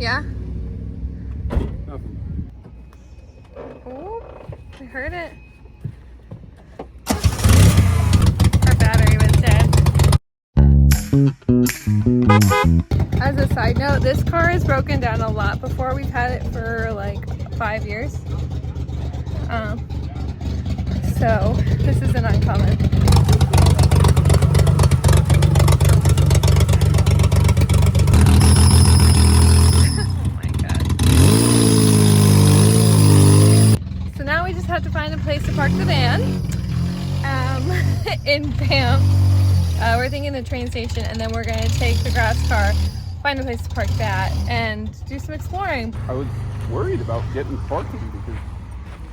Yeah? Nothing. Oh, I heard it. Our battery was dead. As a side note, this car has broken down a lot before. We've had it for like 5 years. So this isn't uncommon. Oh my god. So now we just have to find a place to park the van in Banff. We're thinking the train station, and then we're going to take the grass car, find a place to park that, and do some exploring. I was worried about getting parking because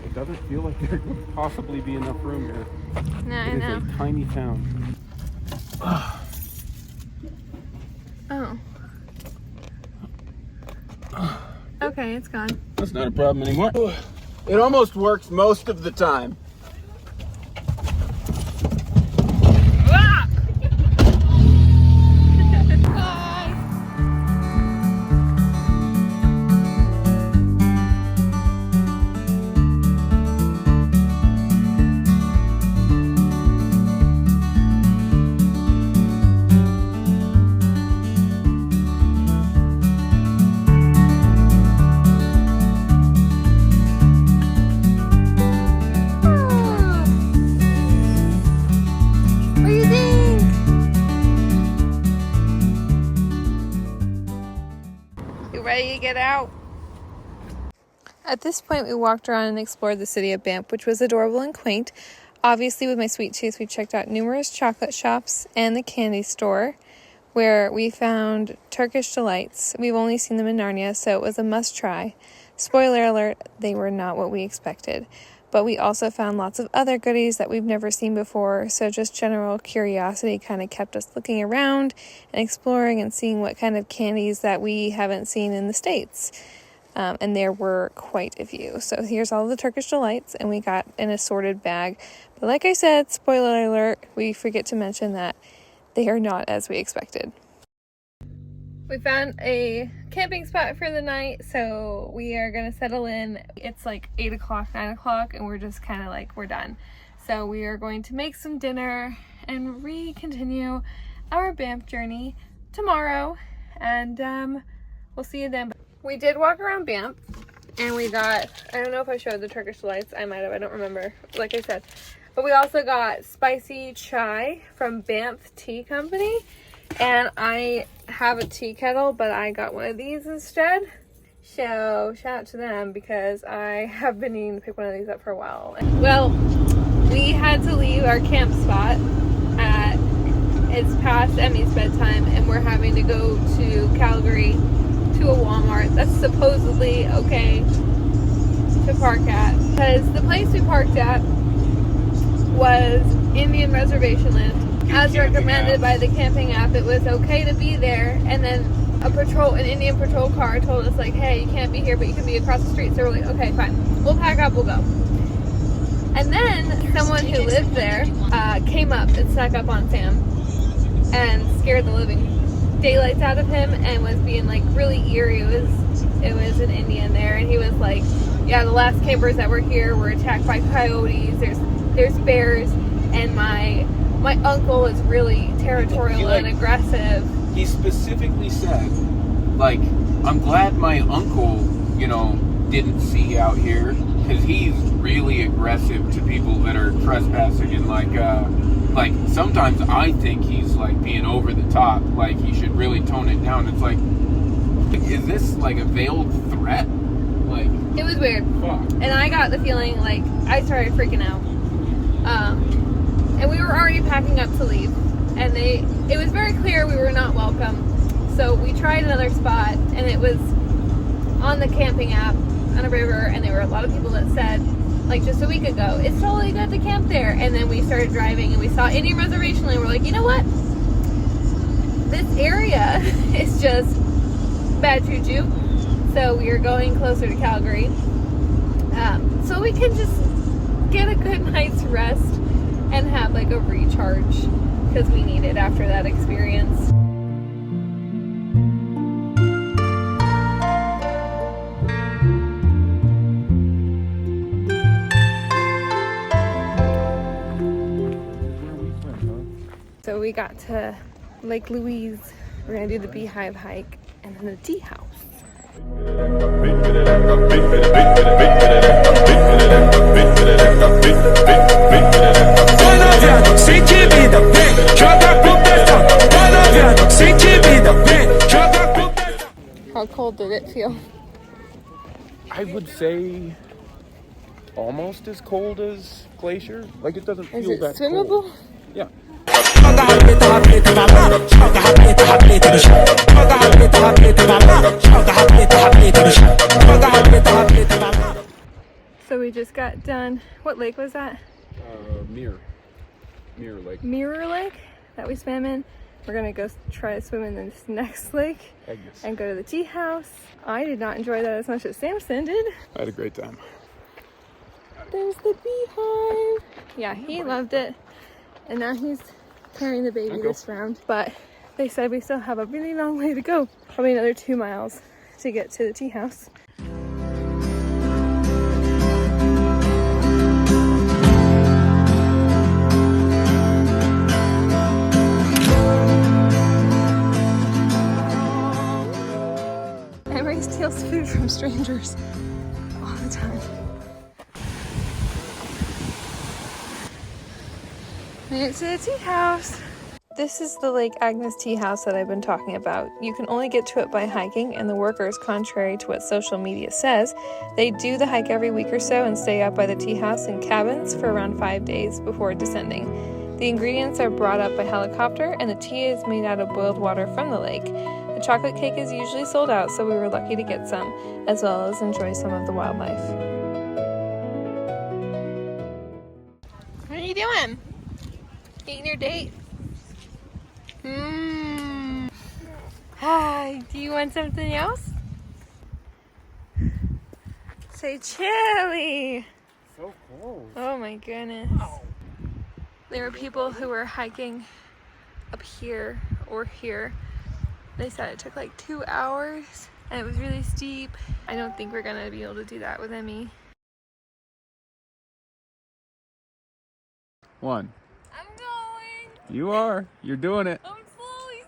it doesn't feel like there could possibly be enough room here. No, I know. It is a tiny town. Oh. Okay, it's gone. That's not a problem anymore. It almost works most of the time. Ready to get out? At this point, we walked around and explored the city of Banff, which was adorable and quaint. Obviously, with my sweet tooth, we checked out numerous chocolate shops and the candy store, where we found Turkish delights. We've only seen them in Narnia, so it was a must-try. Spoiler alert, they were not what we expected. But we also found lots of other goodies that we've never seen before, so just general curiosity kind of kept us looking around and exploring and seeing what kind of candies that we haven't seen in the States. And there were quite a few. So here's all the Turkish delights, and we got an assorted bag. But like I said, spoiler alert, we forget to mention that they are not as we expected. We found a camping spot for the night, so we are going to settle in. It's like 8 o'clock, 9 o'clock, and we're just kind of like, we're done. So we are going to make some dinner and continue our Banff journey tomorrow, and we'll see you then. We did walk around Banff, and we got, I don't know if I showed the Turkish delights, I might have, I don't remember, like I said. But we also got spicy chai from Banff Tea Company. And I have a tea kettle, but I got one of these instead. So shout out to them because I have been needing to pick one of these up for a while. Well, we had to leave our camp spot it's past Emmy's bedtime, and we're having to go to Calgary to a Walmart that's supposedly okay to park at. Because the place we parked at was Indian reservation land. As recommended by the camping app, it was okay to be there, and then an Indian patrol car told us like, hey, you can't be here, but you can be across the street. So we're like, okay, fine, we'll pack up, we'll go. And then someone who lived there came up and snuck up on Sam and scared the living daylights out of him and was being like really eerie. It was an Indian there, and he was like, yeah, the last campers that were here were attacked by coyotes, there's bears, and my uncle is really territorial and aggressive. He specifically said, like, I'm glad my uncle, didn't see out here, because he's really aggressive to people that are trespassing, and like sometimes I think he's like being over the top, like he should really tone it down. It's like, is this like a veiled threat? Like, it was weird. Fuck. And I got the feeling like I started freaking out. And we were already packing up to leave, and it was very clear we were not welcome. So we tried another spot, and it was on the camping app on a river, and there were a lot of people that said, like just a week ago, it's totally good to camp there. And then we started driving, and we saw Indian reservation land. We're like, you know what? This area is just bad juju. So we are going closer to Calgary, so we can just get a good night's rest and have like a recharge, because we need it after that experience. got to Lake Louise. We're gonna do the beehive hike and then the tea house. How cold did it feel? I would say almost as cold as Glacier. Like, it doesn't feel that swimmable? cold. Yeah. So we just got done. What lake was that? Mirror Lake. Mirror Lake that we swam in. We're gonna go try to swim in this next lake Agnes. and go to the tea house. I did not enjoy that as much as Samson did. I had a great time. There's the beehive. Yeah, he loved it. And now he's carrying the baby this round. But they said we still have a really long way to go. Probably another 2 miles to get to the tea house. Emery steals food from strangers all the time. Made it to the tea house. This is the Lake Agnes tea house that I've been talking about. You can only get to it by hiking, and the workers, contrary to what social media says, they do the hike every week or so and stay up by the tea house in cabins for around 5 days before descending. The ingredients are brought up by helicopter, and the tea is made out of boiled water from the lake. The chocolate cake is usually sold out, so we were lucky to get some, as well as enjoy some of the wildlife. What are you doing? Eating your date? Hi, do you want something else? Say chili. So cold. Oh my goodness. There were people who were hiking up here or here. They said it took like 2 hours and it was really steep. I don't think we're gonna be able to do that with Emmy. One. I'm going. You are. You're doing it. I'm slowly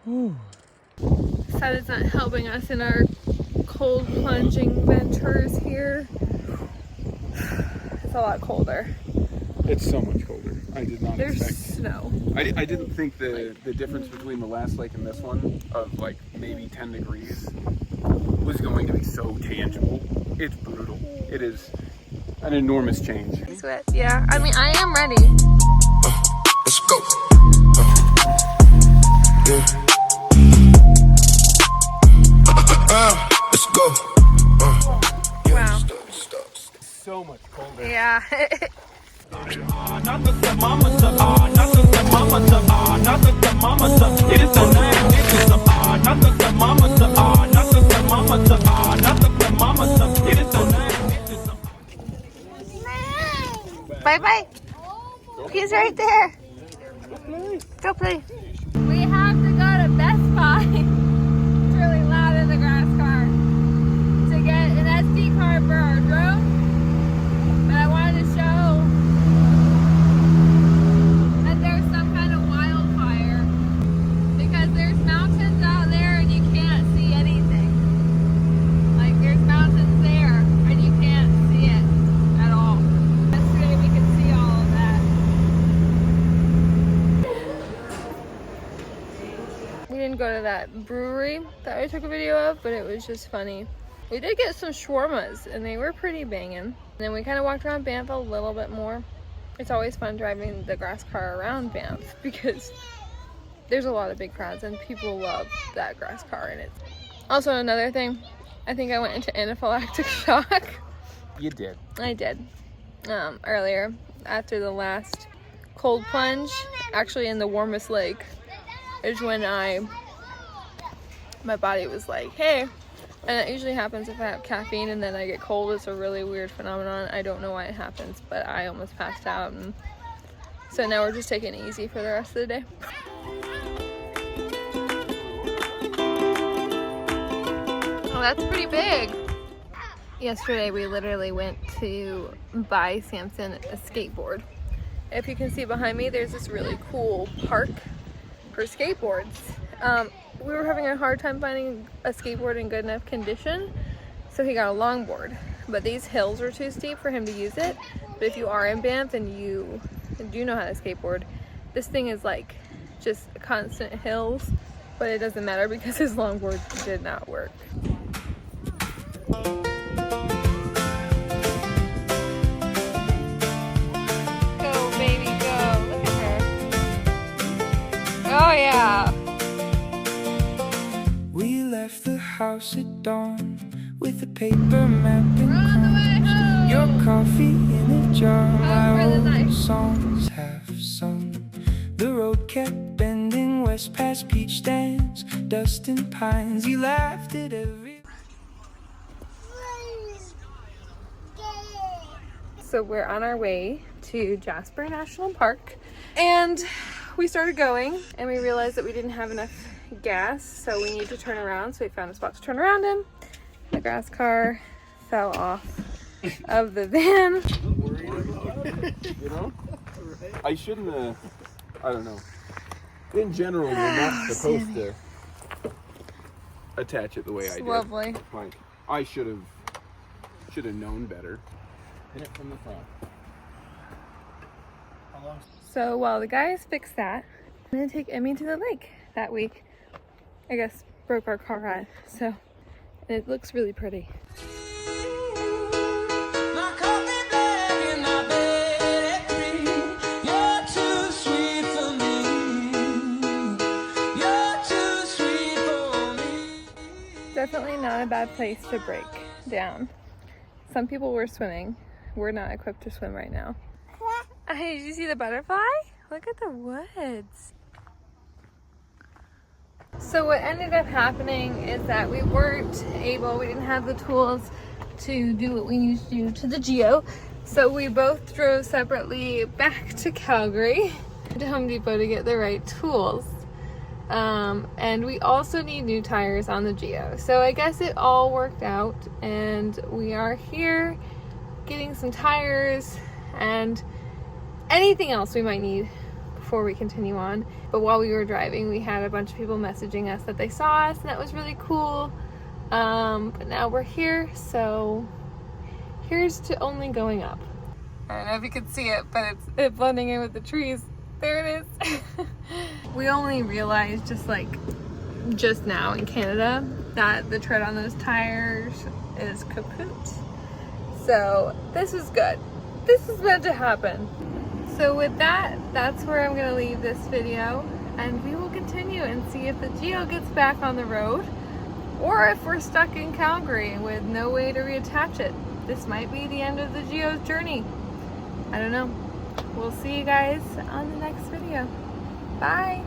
sinking. Sad it's not helping us in our cold plunging ventures here. It's a lot colder. It's so much colder. I did not There's expect. snow. I didn't think the difference between the last lake and this one of like maybe 10 degrees was going to be so tangible. It's brutal. It is an enormous change. Sweat. Yeah, I mean, I am ready. Let's go. Let's go. Wow. So much colder. Yeah. Bye bye. He's right there. Go play. We have to go to Best Buy. It's really loud in the grass car. To get an SD card for our drone. But I wanted to show that there's some kind of wildfire. Because there's mountains out there and you can't see anything. Like there's mountains there and you can't see it at all. Yesterday we could see all of that. We didn't go to that brewery that I took a video of, but it was just funny. We did get some shawarmas and they were pretty banging. And then we kind of walked around Banff a little bit more. It's always fun driving the grass car around Banff because there's a lot of big crowds and people love that grass car in it. Also another thing, I think I went into anaphylactic shock. You did. I did. Earlier after the last cold plunge, actually in the warmest lake, is when my body was like, hey. And it usually happens if I have caffeine and then I get cold. It's a really weird phenomenon. I don't know why it happens, but I almost passed out. And so now we're just taking it easy for the rest of the day. Oh, that's pretty big. Yesterday we literally went to buy Samson a skateboard if you can see behind me, there's this really cool park for skateboards. We were having a hard time finding a skateboard in good enough condition, so he got a longboard. But these hills are too steep for him to use it. But if you are in Banff and you do know how to skateboard, this thing is like just constant hills, but it doesn't matter because his longboard did not work. Go, baby, go. Look at her. Oh, yeah. We left the house at dawn with a paper map and crumbs. Your coffee in a jar, my old songs have sung. The road kept bending west past peach stands, dust and pines. You laughed at every. So we're on our way to Jasper National Park, and we started going and we realized that we didn't have enough gas, so we need to turn around. So we found a spot to turn around in. The grass car fell off of the van. You know, I shouldn't have. I don't know. In general, you're not supposed to attach it the way I did. Lovely. Like, I should have known better. Hit it from the front. So while the guys fix that, I'm gonna take Emmy to the lake that week. I guess broke our car ride, so it looks really pretty. Definitely not a bad place to break down. Some people were swimming. We're not equipped to swim right now. Hey, did you see the butterfly? Look at the woods. So what ended up happening is that we didn't have the tools to do what we need to do to the Geo. So we both drove separately back to Calgary to Home Depot to get the right tools. And we also need new tires on the Geo. So I guess it all worked out, and we are here getting some tires and anything else we might need before we continue on. But while we were driving, we had a bunch of people messaging us that they saw us, and that was really cool. But now we're here, so here's to only going up. I don't know if you can see it, but it's blending in with the trees. There it is. We only realized just now in Canada that the tread on those tires is kaput. So this is good. This is meant to happen. So with that, that's where I'm gonna leave this video, and we will continue and see if the Geo gets back on the road or if we're stuck in Calgary with no way to reattach it. This might be the end of the Geo's journey. I don't know. We'll see you guys on the next video. Bye.